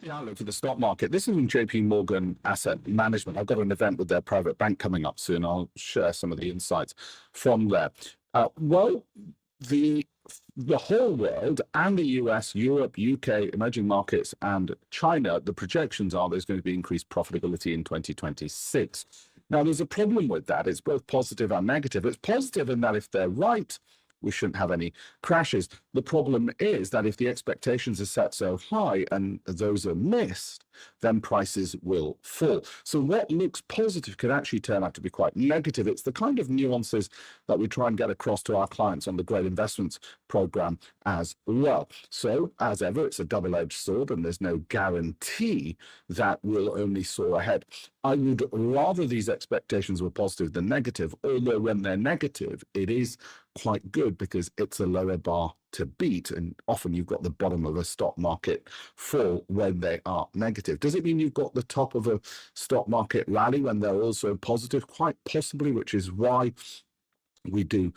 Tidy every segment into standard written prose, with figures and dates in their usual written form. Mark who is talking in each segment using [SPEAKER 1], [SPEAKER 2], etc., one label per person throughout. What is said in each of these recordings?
[SPEAKER 1] The outlook for the stock market. This is from JP Morgan Asset Management. I've got an event with their private bank coming up soon. I'll share some of the insights from there. Well, the whole world and the US, Europe, UK, emerging markets, and China, the projections are there's going to be increased profitability in 2026. Now, there's a problem with that. It's both positive and negative. It's positive in that if they're right, we shouldn't have any crashes. The problem is that if the expectations are set so high and those are missed, then prices will fall. So what looks positive could actually turn out to be quite negative. It's the kind of nuances that we try and get across to our clients on the Great Investments program as well. So as ever, it's a double-edged sword and there's no guarantee that we'll only soar ahead. I would rather these expectations were positive than negative, although when they're negative, it is quite good because it's a lower bar to beat, and often you've got the bottom of a stock market fall when they are negative. Does it mean you've got the top of a stock market rally when they're also positive? Quite possibly, which is why we do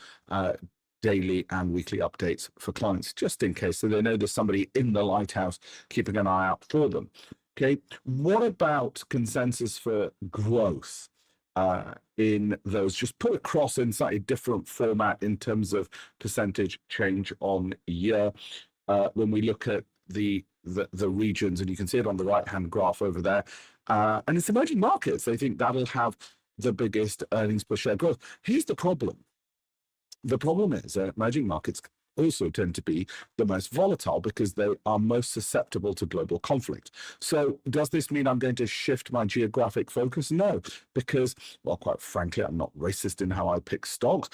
[SPEAKER 1] daily and weekly updates for clients, just in case, so they know there's somebody in the lighthouse keeping an eye out for them. Okay, what about consensus for growth in those? Just put across in slightly different format in terms of percentage change on year. When we look at the regions, and you can see it on the right-hand graph over there, and it's emerging markets, they think that'll have the biggest earnings per share growth. Here's the problem. The problem is emerging markets also tend to be the most volatile because they are most susceptible to global conflict. So does this mean I'm going to shift my geographic focus? No, because, well, quite frankly, I'm not racist in how I pick stocks,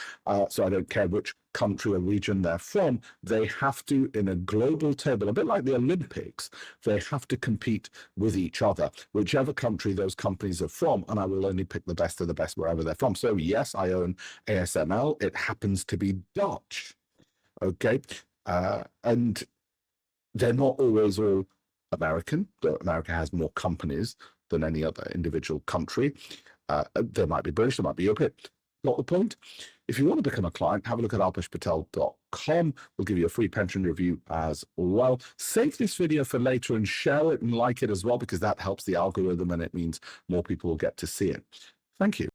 [SPEAKER 1] so I don't care which country or region they're from. They have to, in a global table, a bit like the Olympics, they have to compete with each other, whichever country those companies are from, and I will only pick the best of the best wherever they're from. So yes, I own ASML. It happens to be Dutch. Okay, and they're not always all American. America has more companies than any other individual country. They might be British, they might be European. Not the point. If you want to become a client, have a look at alpeshpatel.com. We'll give you a free pension review as well. Save this video for later and share it and like it as well, because that helps the algorithm and it means more people will get to see it. Thank you.